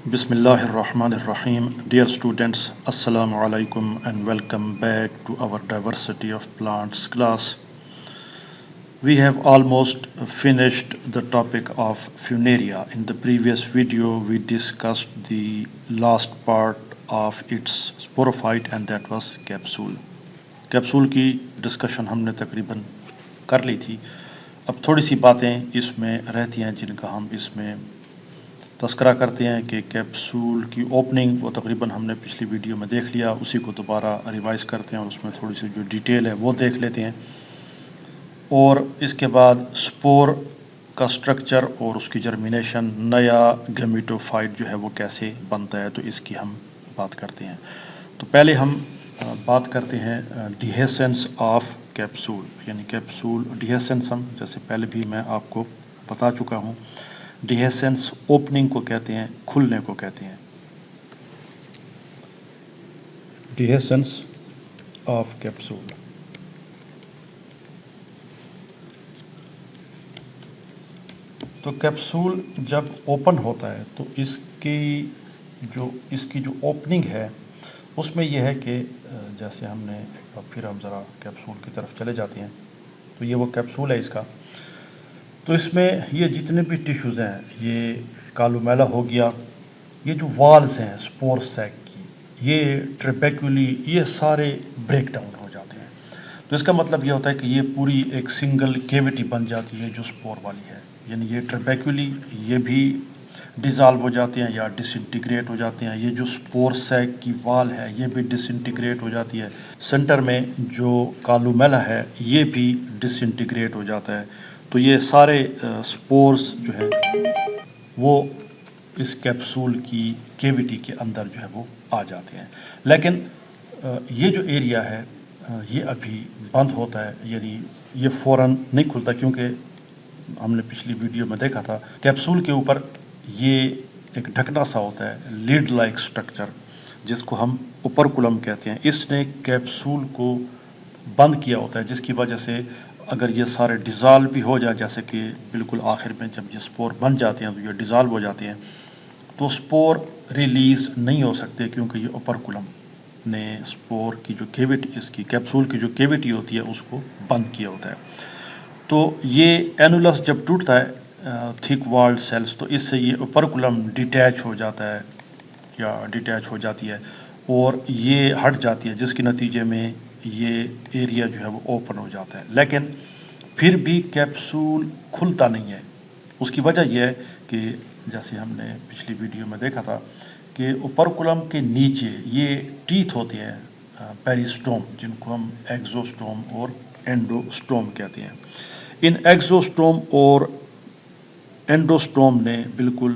Bismillahirrahmanirrahim. Dear students, Assalamu alaikum and welcome back to our Diversity of Plants class. We have almost finished the topic of Funaria. In the previous video, we discussed the last part of its sporophyte and that was capsule. Capsule की discussion हमने तकरीबन कर ली थी. अब थोड़ी सी बातें इसमें रहती हैं जिनका हम इसमें तस्करा करते हैं कि कैप्सूल की ओपनिंग वो तकरीबन हमने पिछली वीडियो में देख लिया, उसी को दोबारा रिवाइज करते हैं और उसमें थोड़ी सी जो डिटेल है वो देख लेते हैं. और इसके बाद स्पोर का स्ट्रक्चर और उसकी जर्मिनेशन, नया गैमेटोफाइट जो है वो कैसे बनता है, तो इसकी हम बात करते हैं. तो पहले हम बात करते हैं डिहेसेंस ऑफ कैप्सूल, यानी कैप्सूल डिहेसेंस हम जैसे पहले भी मैं आपको बता चुका हूँ. डिहेसेंस ओपनिंग को कहते हैं, खुलने को कहते हैं. डिहेसेंस ऑफ कैप्सूल. तो कैप्सूल जब ओपन होता है तो इसकी जो ओपनिंग है उसमें यह है कि जैसे हमने फिर हम ज़रा कैप्सूल की तरफ चले जाते हैं. तो ये वो कैप्सूल है इसका. तो इसमें ये जितने भी टिश्यूज़ हैं, ये कालुमेला हो गया, ये जो वॉल्स हैं स्पोर सैक की, ये ट्रेपेक्युली, ये सारे ब्रेक डाउन हो जाते हैं. तो इसका मतलब ये होता है कि ये पूरी एक सिंगल केविटी बन जाती है जो स्पोर वाली है. यानी ये ट्रेपेक्युली ये भी डिज़ाल्व हो जाते हैं या डिसइंटीग्रेट हो जाते हैं. ये जो स्पोर सैक की वॉल है ये भी डिसइंटीग्रेट हो जाती है. सेंटर में जो कालुमेला है ये भी डिसइंटीग्रेट हो जाता है. तो ये सारे स्पोर्स जो है वो इस कैप्सूल की केविटी के अंदर जो है वो आ जाते हैं. लेकिन ये जो एरिया है ये अभी बंद होता है, यानी ये फ़ौरन नहीं खुलता, क्योंकि हमने पिछली वीडियो में देखा था कैप्सूल के ऊपर ये एक ढकना सा होता है, लीड लाइक स्ट्रक्चर, जिसको हम ओपर्कुलम कहते हैं. इसने कैप्सूल को बंद किया होता है, जिसकी वजह से अगर ये सारे डिज़ाल्व भी हो जाए, जैसे कि बिल्कुल आखिर में जब ये स्पोर बन जाते हैं तो ये डिज़ाल्व हो जाते हैं, तो स्पोर रिलीज़ नहीं हो सकते, क्योंकि ये ओपर्कुलम ने स्पोर की जो केविटी, इसकी कैप्सूल की जो केविटी होती है उसको बंद किया होता है. तो ये एनुलस जब टूटता है थिक वॉल्ड सेल्स, तो इससे ये ओपर्कुलम डिटैच हो जाता है या डिटैच हो जाती है और ये हट जाती है, जिसके नतीजे में ये एरिया जो है वो ओपन हो जाता है. लेकिन फिर भी कैप्सूल खुलता नहीं है. उसकी वजह यह है कि जैसे हमने पिछली वीडियो में देखा था कि ओपर्कुलम के नीचे ये टीथ होते हैं, पेरिस्टोम, जिनको हम एक्सोस्टोम और एंडोस्टोम कहते हैं. इन एक्सोस्टोम और एंडोस्टोम ने बिल्कुल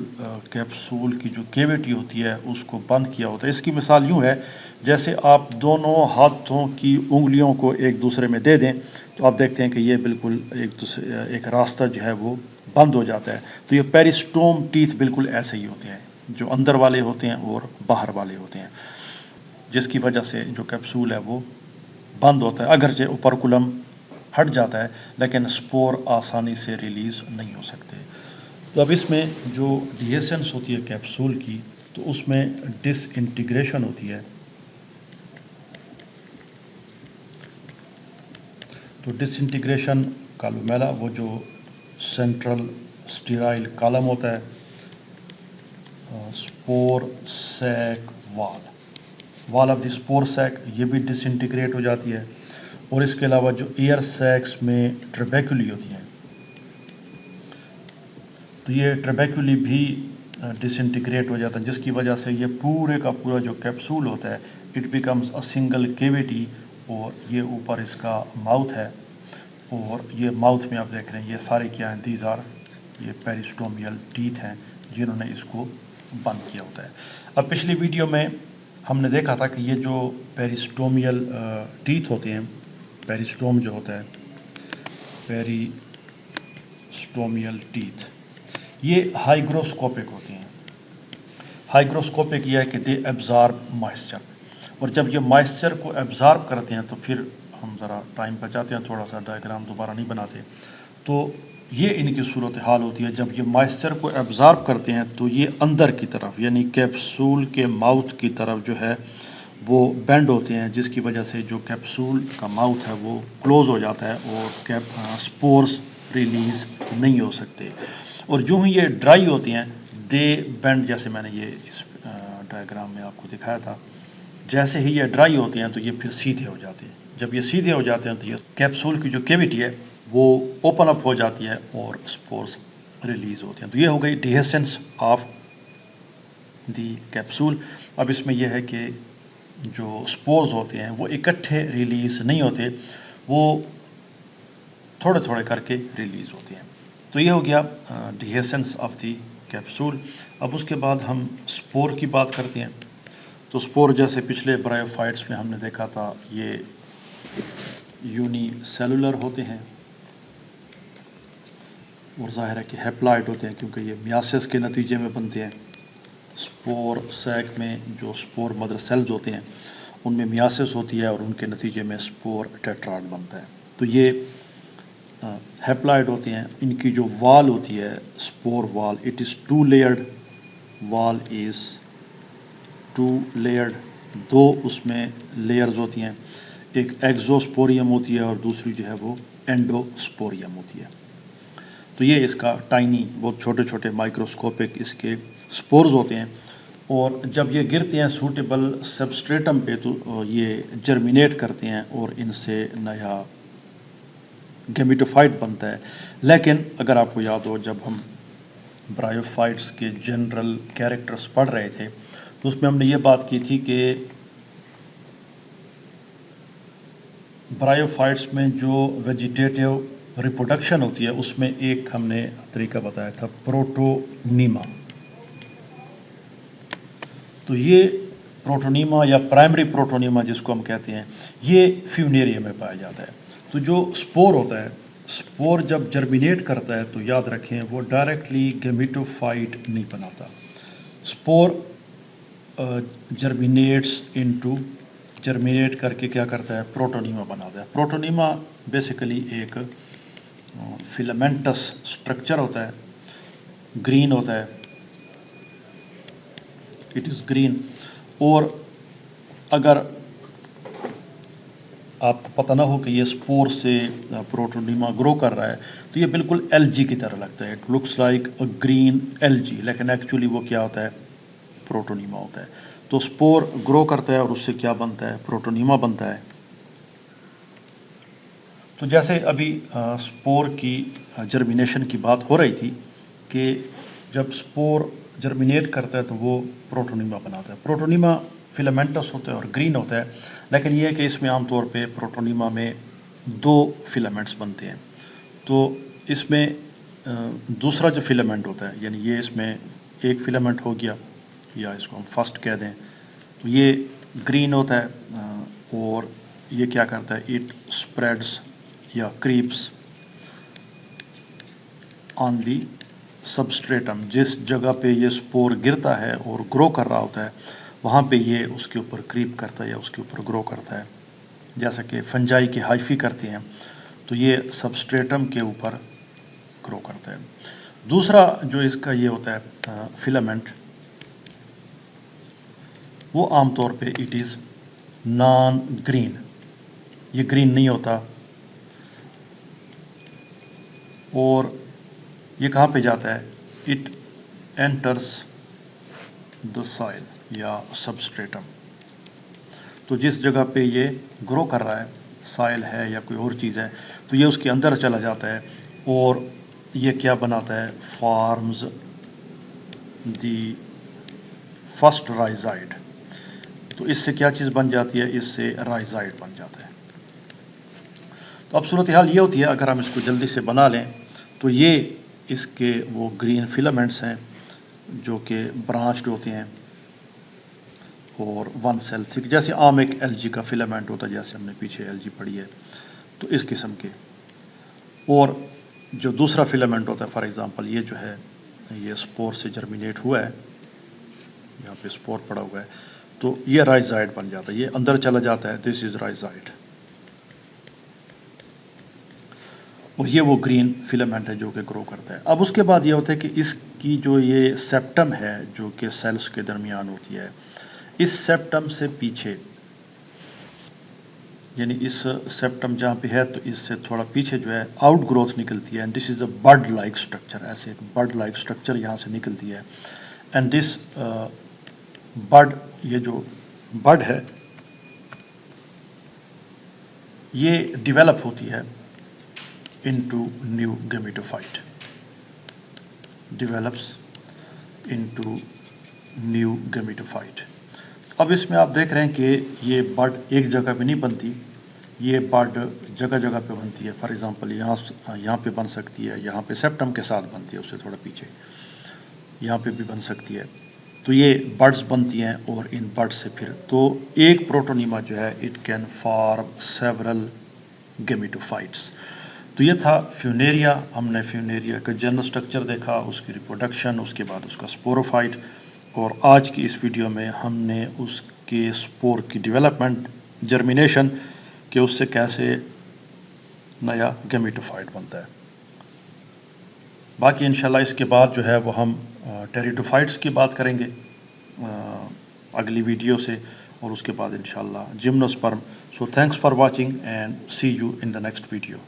कैप्सूल की जो केविटी होती है उसको बंद किया होता है. इसकी मिसाल यूँ है जैसे आप दोनों हाथों की उंगलियों को एक दूसरे में दे दें, तो आप देखते हैं कि ये बिल्कुल एक रास्ता जो है वो बंद हो जाता है. तो ये पेरिस्टोम टीथ बिल्कुल ऐसे ही होते हैं, जो अंदर वाले होते हैं और बाहर वाले होते हैं, जिसकी वजह से जो कैप्सूल है वो बंद होता है. अगरचे ओपर्कुलम हट जाता है लेकिन स्पोर आसानी से रिलीज़ नहीं हो सकते. तो अब इसमें जो डिहेसेंस होती है कैप्सूल की, तो उसमें डिसइंटीग्रेशन होती है. तो डिसइंटीग्रेशन कालुमेला, वो जो सेंट्रल स्टेराइल कॉलम होता है, spore sac wall of the spore sac, ये भी डिसइंटीग्रेट हो जाती है. और इसके अलावा जो एयर सैक्स में ट्रेबेक्युली होती हैं, तो ये ट्रेबेक्युली भी डिसइंटीग्रेट हो जाता है, जिसकी वजह से ये पूरे का पूरा जो कैप्सूल होता है it becomes a single cavity. और ये ऊपर इसका माउथ है, और ये माउथ में आप देख रहे हैं ये सारे क्या हैं, दीज आर ये पेरिस्टोमियल टीथ हैं जिन्होंने इसको बंद किया होता है. अब पिछली वीडियो में हमने देखा था कि ये जो पेरिस्टोमियल टीथ होते हैं, पेरिस्टोम जो होता है, पेरिस्टोमियल टीथ, ये हाइग्रोस्कोपिक होते हैं. हाइग्रोस्कोपिक यह है कि दे एब्जॉर्ब मॉइस्चर, और जब ये मॉइस्चर को एब्जॉर्ब करते हैं तो फिर हम ज़रा टाइम बचाते हैं, थोड़ा सा डायग्राम दोबारा नहीं बनाते. तो ये इनकी सूरत हाल होती है। जब ये मॉइस्चर को एब्ज़ॉर्ब करते हैं तो ये अंदर की तरफ यानी कैप्सूल के माउथ की तरफ जो है वो बेंड होते हैं, जिसकी वजह से जो कैप्सूल का माउथ है वो क्लोज़ हो जाता है और स्पोर्स रिलीज़ नहीं हो सकते। और यूँ ही ये ड्राई होती हैं, दे बेंड, जैसे मैंने ये इस डायग्राम में आपको दिखाया था। जैसे ही ये ड्राई होते हैं तो ये फिर सीधे हो जाते हैं। जब ये सीधे हो जाते हैं तो ये कैप्सूल की जो कैविटी है वो ओपन अप हो जाती है और स्पोर्स रिलीज होते हैं। तो ये हो गई डिहेसेंस ऑफ दी कैप्सूल। अब इसमें यह है कि जो स्पोर्स होते हैं वो इकट्ठे रिलीज नहीं होते, वो थोड़े थोड़े करके रिलीज होते हैं। तो ये हो गया डिहेसेंस ऑफ दी कैप्सूल। अब उसके बाद हम स्पोर की बात करते हैं। तो स्पोर जैसे पिछले ब्रायोफाइट्स में हमने देखा था, ये यूनिसेलुलर होते हैं और जाहिर है कि हैप्लॉइड होते हैं क्योंकि ये मियासिस के नतीजे में बनते हैं। स्पोर सैक में जो स्पोर मदर सेल्स होते हैं उनमें मियासिस होती है और उनके नतीजे में स्पोर टेट्राड बनता है। तो ये हैप्लॉइड होते हैं। इनकी जो वाल होती है स्पोर वाल, इट इज़ टू लेयर्ड, वाल इज़ टू लेयर्ड, दो उसमें लेयर्स होती हैं, एक एक्सोस्पोरियम होती है और दूसरी जो है वो एंडोस्पोरियम होती है। तो ये इसका टाइनी, बहुत छोटे छोटे माइक्रोस्कोपिक इसके स्पोर्स होते हैं और जब ये गिरते हैं सूटेबल सबस्ट्रेटम पे तो ये जर्मिनेट करते हैं और इनसे नया गैमेटोफाइट बनता है। लेकिन अगर आपको याद हो, जब हम ब्रायोफाइट्स के जनरल कैरेक्टर्स पढ़ रहे थे तो उसमें हमने ये बात की थी कि ब्रायोफाइट्स में जो वेजिटेटिव रिप्रोडक्शन होती है उसमें एक हमने तरीका बताया था, प्रोटोनीमा। तो ये प्रोटोनीमा या प्राइमरी प्रोटोनीमा जिसको हम कहते हैं, ये फ्यूनेरिया में पाया जाता है। तो जो स्पोर होता है, स्पोर जब जर्मिनेट करता है तो याद रखें वो डायरेक्टली गैमेटोफाइट नहीं बनाता। स्पोर जर्मिनेट करके क्या करता है, प्रोटोनीमा बनाता है। प्रोटोनीमा बेसिकली एक फिलामेंटस स्ट्रक्चर होता है, ग्रीन होता है, इट इज़ ग्रीन। और अगर आपको पता ना हो कि ये स्पोर से प्रोटोनीमा ग्रो कर रहा है तो ये बिल्कुल एलजी की तरह लगता है, it looks like a green LG, लेकिन एक्चुअली वो क्या होता है, प्रोटोनीमा होता है। तो स्पोर ग्रो करता है और उससे क्या बनता है, प्रोटोनीमा बनता है। तो जैसे अभी स्पोर की जर्मिनेशन की बात हो रही थी कि जब स्पोर जर्मिनेट करता है तो वो प्रोटोनीमा बनाता है। प्रोटोनीमा फिलामेंटस होता है और ग्रीन होता है, लेकिन ये है कि इसमें आमतौर पे प्रोटोनीमा में दो फिलामेंट्स बनते हैं। तो इसमें दूसरा जो फिलामेंट होता है, यानी ये इसमें एक फिलामेंट हो गया या इसको हम फर्स्ट कह दें, तो ये ग्रीन होता है और ये क्या करता है, इट स्प्रेड्स या क्रीप्स ऑन दी सबस्ट्रेटम। जिस जगह पे ये स्पोर गिरता है और ग्रो कर रहा होता है वहाँ पे ये उसके ऊपर क्रीप करता है या उसके ऊपर ग्रो करता है, जैसा कि फंजाई की हाइफी करती हैं, तो ये सबस्ट्रेटम के ऊपर ग्रो करता है। दूसरा जो इसका ये होता है फिलामेंट, वो आमतौर पे इट इज़ नॉन ग्रीन, ये ग्रीन नहीं होता और ये कहाँ पे जाता है, इट एंटर्स द सॉइल या सबस्ट्रेटम। तो जिस जगह पे ये ग्रो कर रहा है, सॉइल है या कोई और चीज़ है, तो ये उसके अंदर चला जाता है और ये क्या बनाता है, फॉर्म्स दी फर्स्ट राइजाइड। तो इससे क्या चीज़ बन जाती है, इससे राइजाइड बन जाता है। तो अब सूरत हाल ये होती है, अगर हम इसको जल्दी से बना लें तो ये इसके वो ग्रीन फिलामेंट्स हैं जो कि ब्रांच्ड होते हैं और वन सेल थिक, जैसे आम एक एलजी का फिलामेंट होता है, जैसे हमने पीछे एलजी पढ़ी है, तो इस किस्म के। और जो दूसरा फिलामेंट होता है, फॉर एग्जांपल ये जो है ये स्पोर से जर्मिनेट हुआ है, यहाँ पे स्पोर पड़ा हुआ है, तो ये राइजाइड बन जाता है, ये अंदर चला जाता है, दिस इज राइजाइड। और ये वो ग्रीन फिलामेंट है जो कि ग्रो करता है। अब उसके बाद ये होता है कि इसकी जो ये सेप्टम है जो कि सेल्स के दरमियान होती है, इस सेप्टम से पीछे, यानी इस सेप्टम जहाँ पे है तो इससे थोड़ा पीछे जो है आउट ग्रोथ निकलती है, and this is a bud like structure. ऐसे एक बड लाइक स्ट्रक्चर यहाँ से निकलती है, एंड दिस बड, ये जो बड है ये डेवलप होती है into new gametophyte, develops into new gametophyte. अब इसमें आप देख रहे हैं कि ये बड एक जगह पे नहीं बनती, ये बड जगह जगह पे बनती है। फॉर एग्जांपल यहाँ पे बन सकती है, यहाँ पे सेप्टम के साथ बनती है, उससे थोड़ा पीछे यहाँ पे भी बन सकती है। तो ये बड्स बनती हैं, और इन बड्स से फिर तो एक प्रोटोनीमा जो है it can form several gametophytes. तो ये था फ्यूनेरिया। हमने फ्यूनेरिया का जनरल स्ट्रक्चर देखा, उसकी रिप्रोडक्शन, उसके बाद उसका स्पोरोफाइट, और आज की इस वीडियो में हमने उसके स्पोर की डेवलपमेंट, जर्मिनेशन, कि उससे कैसे नया गेमेटोफाइट बनता है। बाकी इंशाल्लाह इसके बाद जो है वो हम टेरिडोफाइट्स की बात करेंगे अगली वीडियो से, और उसके बाद इंशाल्लाह gymnosperm. So thanks for watching and see you in the next video.